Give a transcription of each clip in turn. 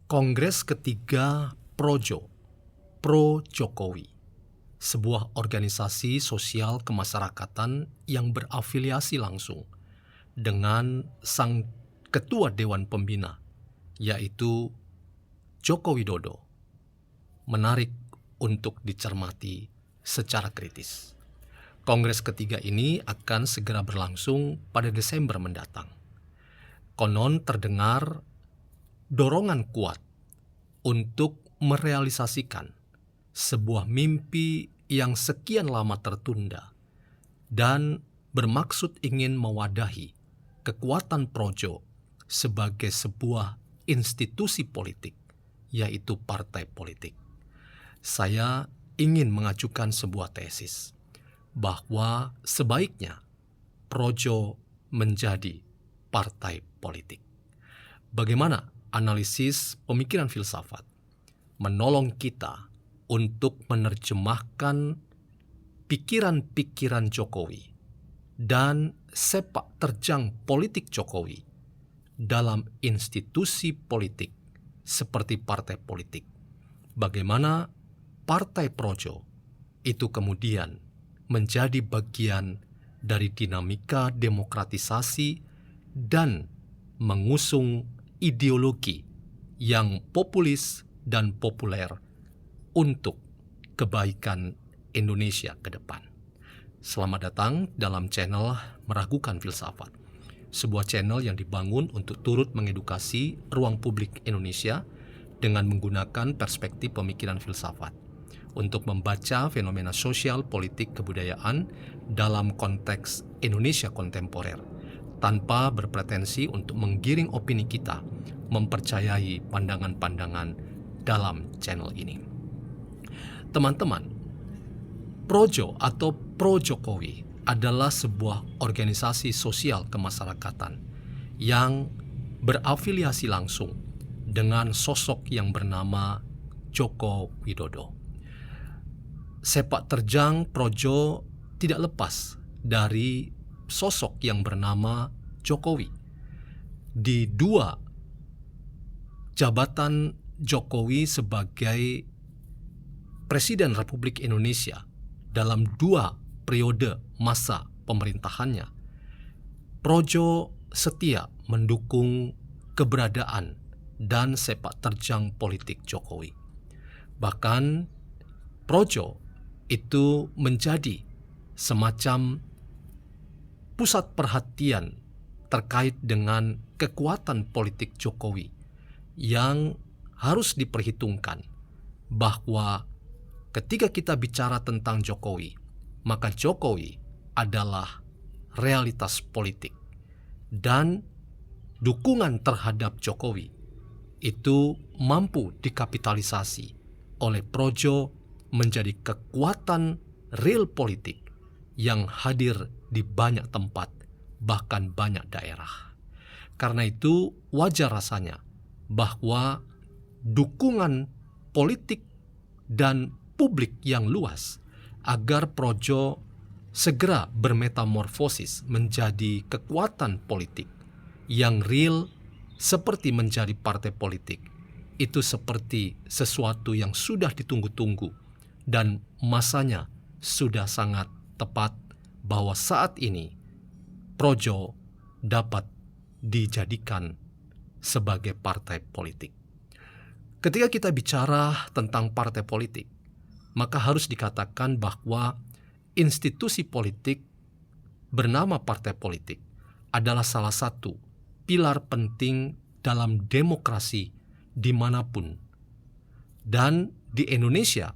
Kongres ketiga Projo, Pro Jokowi, sebuah organisasi sosial kemasyarakatan yang berafiliasi langsung dengan sang ketua Dewan Pembina, yaitu Joko Widodo, menarik untuk dicermati secara kritis. Kongres ketiga ini akan segera berlangsung pada Desember mendatang. Konon terdengar dorongan kuat untuk merealisasikan sebuah mimpi yang sekian lama tertunda dan bermaksud ingin mewadahi kekuatan Projo sebagai sebuah institusi politik, yaitu partai politik. Saya ingin mengajukan sebuah tesis bahwa sebaiknya Projo menjadi partai politik. Bagaimana analisis pemikiran filsafat menolong kita untuk menerjemahkan pikiran-pikiran Jokowi dan sepak terjang politik Jokowi dalam institusi politik seperti partai politik. Bagaimana partai Projo itu kemudian menjadi bagian dari dinamika demokratisasi dan mengusung ideologi yang populis dan populer untuk kebaikan Indonesia ke depan. Selamat datang dalam channel Meragukan Filsafat, sebuah channel yang dibangun untuk turut mengedukasi ruang publik Indonesia dengan menggunakan perspektif pemikiran filsafat untuk membaca fenomena sosial, politik, kebudayaan dalam konteks Indonesia kontemporer, tanpa berpretensi untuk menggiring opini kita mempercayai pandangan-pandangan dalam channel ini. Teman-teman, Projo atau Pro Jokowi adalah sebuah organisasi sosial kemasyarakatan yang berafiliasi langsung dengan sosok yang bernama Joko Widodo. Sepak terjang Projo tidak lepas dari sosok yang bernama Jokowi. Di dua jabatan Jokowi sebagai Presiden Republik Indonesia dalam dua periode masa pemerintahannya, Projo setia mendukung keberadaan dan sepak terjang politik Jokowi. Bahkan Projo itu menjadi semacam pusat perhatian terkait dengan kekuatan politik Jokowi yang harus diperhitungkan bahwa ketika kita bicara tentang Jokowi, maka Jokowi adalah realitas politik dan dukungan terhadap Jokowi itu mampu dikapitalisasi oleh Projo menjadi kekuatan real politik yang hadir di banyak tempat, bahkan banyak daerah. Karena itu wajar rasanya bahwa dukungan politik dan publik yang luas agar Projo segera bermetamorfosis menjadi kekuatan politik yang real seperti menjadi partai politik, itu seperti sesuatu yang sudah ditunggu-tunggu dan masanya sudah sangat tepat bahwa saat ini Projo dapat dijadikan sebagai partai politik. Ketika kita bicara tentang partai politik, maka harus dikatakan bahwa institusi politik bernama partai politik adalah salah satu pilar penting dalam demokrasi dimanapun. Dan di Indonesia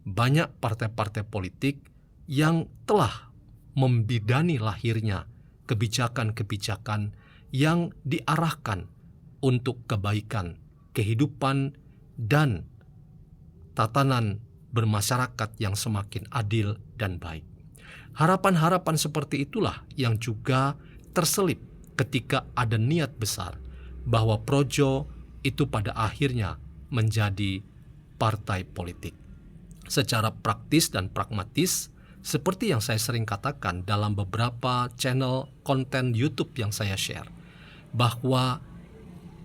banyak partai-partai politik yang telah membidani lahirnya kebijakan-kebijakan yang diarahkan untuk kebaikan kehidupan dan tatanan bermasyarakat yang semakin adil dan baik. Harapan-harapan seperti itulah yang juga terselip ketika ada niat besar bahwa Projo itu pada akhirnya menjadi partai politik. Secara praktis dan pragmatis, seperti yang saya sering katakan dalam beberapa channel konten YouTube yang saya share, bahwa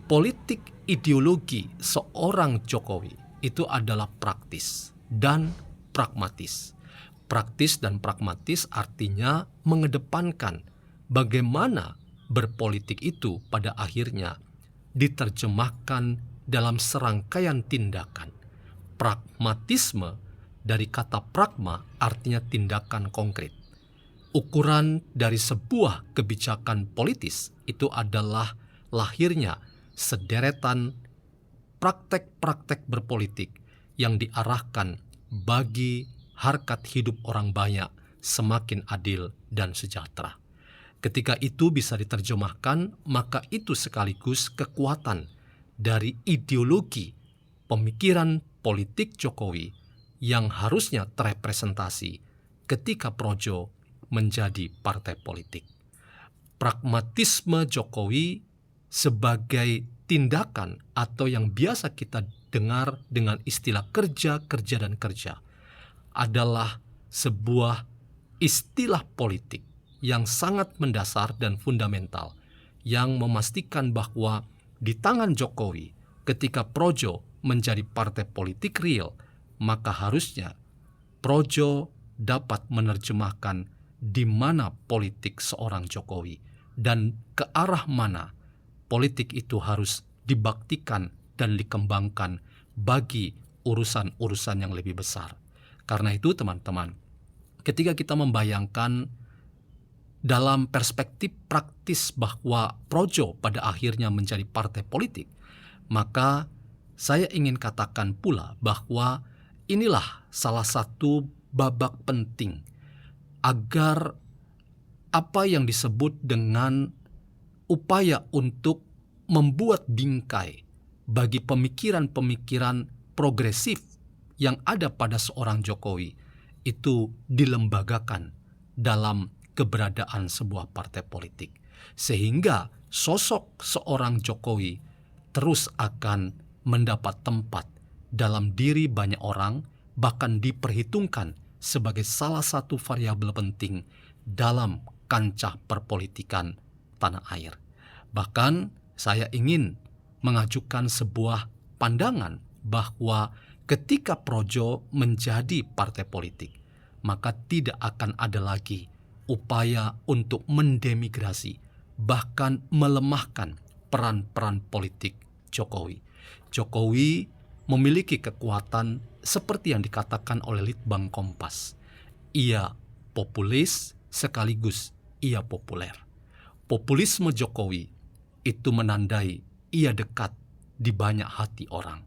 politik ideologi seorang Jokowi itu adalah praktis dan pragmatis. Praktis dan pragmatis artinya mengedepankan bagaimana berpolitik itu pada akhirnya diterjemahkan dalam serangkaian tindakan. Pragmatisme dari kata pragma artinya tindakan konkret. Ukuran dari sebuah kebijakan politis itu adalah lahirnya sederetan praktek-praktek berpolitik yang diarahkan bagi harkat hidup orang banyak semakin adil dan sejahtera. Ketika itu bisa diterjemahkan, maka itu sekaligus kekuatan dari ideologi pemikiran politik Jokowi yang harusnya terrepresentasi ketika Projo menjadi partai politik. Pragmatisme Jokowi sebagai tindakan atau yang biasa kita dengar dengan istilah kerja, kerja, dan kerja adalah sebuah istilah politik yang sangat mendasar dan fundamental yang memastikan bahwa di tangan Jokowi ketika Projo menjadi partai politik real, maka harusnya Projo dapat menerjemahkan di mana politik seorang Jokowi dan ke arah mana politik itu harus dibaktikan dan dikembangkan bagi urusan-urusan yang lebih besar. Karena itu teman-teman, ketika kita membayangkan dalam perspektif praktis bahwa Projo pada akhirnya menjadi partai politik, maka saya ingin katakan pula bahwa inilah salah satu babak penting agar apa yang disebut dengan upaya untuk membuat bingkai bagi pemikiran-pemikiran progresif yang ada pada seorang Jokowi itu dilembagakan dalam keberadaan sebuah partai politik. Sehingga sosok seorang Jokowi terus akan mendapat tempat dalam diri banyak orang, bahkan diperhitungkan sebagai salah satu variabel penting dalam kancah perpolitikan tanah air. Bahkan saya ingin mengajukan sebuah pandangan bahwa ketika Projo menjadi partai politik, maka tidak akan ada lagi upaya untuk mendemigrasi, bahkan melemahkan peran-peran politik Jokowi. Jokowi memiliki kekuatan seperti yang dikatakan oleh Litbang Kompas. Ia populis sekaligus ia populer. Populisme Jokowi itu menandai ia dekat di banyak hati orang.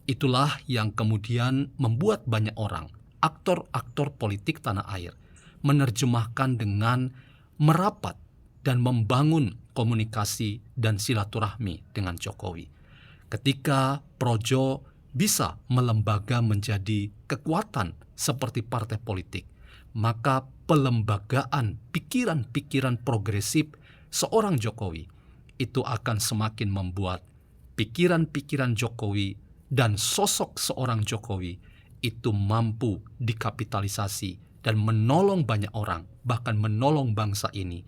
Itulah yang kemudian membuat banyak orang, aktor-aktor politik tanah air, menerjemahkan dengan merapat dan membangun komunikasi dan silaturahmi dengan Jokowi. Ketika Projo bisa melembaga menjadi kekuatan seperti partai politik, maka pelembagaan pikiran-pikiran progresif seorang Jokowi itu akan semakin membuat pikiran-pikiran Jokowi dan sosok seorang Jokowi itu mampu dikapitalisasi dan menolong banyak orang, bahkan menolong bangsa ini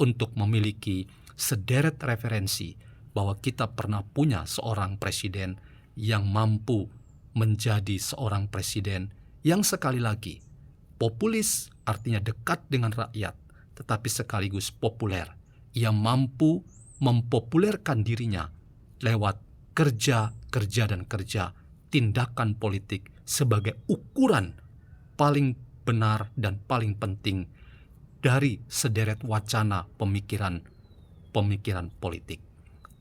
untuk memiliki sederet referensi bahwa kita pernah punya seorang presiden yang mampu menjadi seorang presiden yang sekali lagi populis, artinya dekat dengan rakyat, tetapi sekaligus populer. Ia mampu mempopulerkan dirinya lewat kerja, dan kerja, tindakan politik sebagai ukuran paling benar dan paling penting dari sederet wacana pemikiran politik.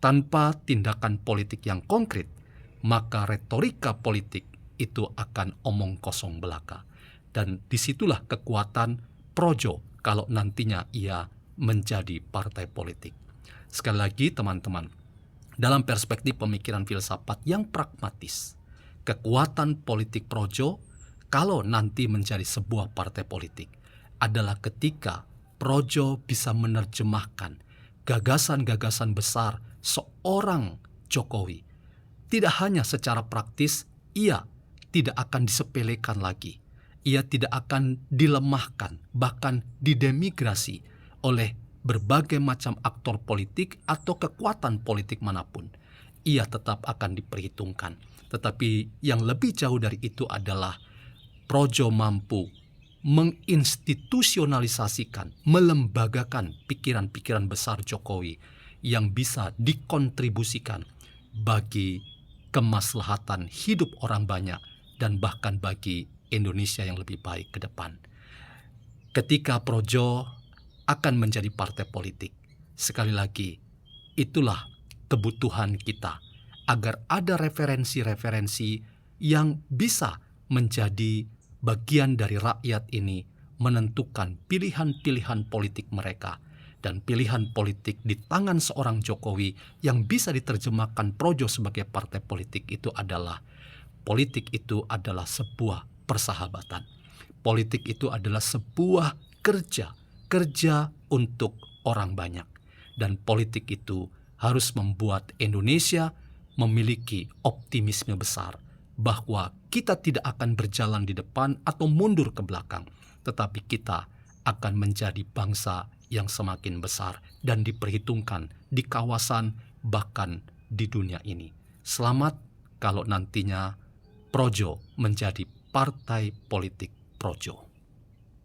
Tanpa tindakan politik yang konkret, maka retorika politik itu akan omong kosong belaka. Dan disitulah kekuatan Projo kalau nantinya ia menjadi partai politik. Sekali lagi teman-teman, dalam perspektif pemikiran filsafat yang pragmatis, kekuatan politik Projo kalau nanti menjadi sebuah partai politik adalah ketika Projo bisa menerjemahkan gagasan-gagasan besar seorang Jokowi. Tidak hanya secara praktis, ia tidak akan disepelekan lagi. Ia tidak akan dilemahkan, bahkan didemigrasi oleh berbagai macam aktor politik atau kekuatan politik manapun. ia tetap akan diperhitungkan. Tetapi yang lebih jauh dari itu adalah Projo mampu menginstitusionalisasikan, melembagakan pikiran-pikiran besar Jokowi yang bisa dikontribusikan bagi kemaslahatan hidup orang banyak dan bahkan bagi Indonesia yang lebih baik ke depan. Ketika Projo akan menjadi partai politik, sekali lagi, itulah kebutuhan kita agar ada referensi-referensi yang bisa menjadi bagian dari rakyat ini menentukan pilihan-pilihan politik mereka. Dan pilihan politik di tangan seorang Jokowi yang bisa diterjemahkan Projo sebagai partai politik itu adalah, politik itu adalah sebuah persahabatan. Politik itu adalah sebuah kerja untuk orang banyak. Dan politik itu harus membuat Indonesia memiliki optimisme besar bahwa kita tidak akan berjalan di depan atau mundur ke belakang, tetapi kita akan menjadi bangsa yang semakin besar dan diperhitungkan di kawasan bahkan di dunia ini. Selamat kalau nantinya Projo menjadi partai politik Projo.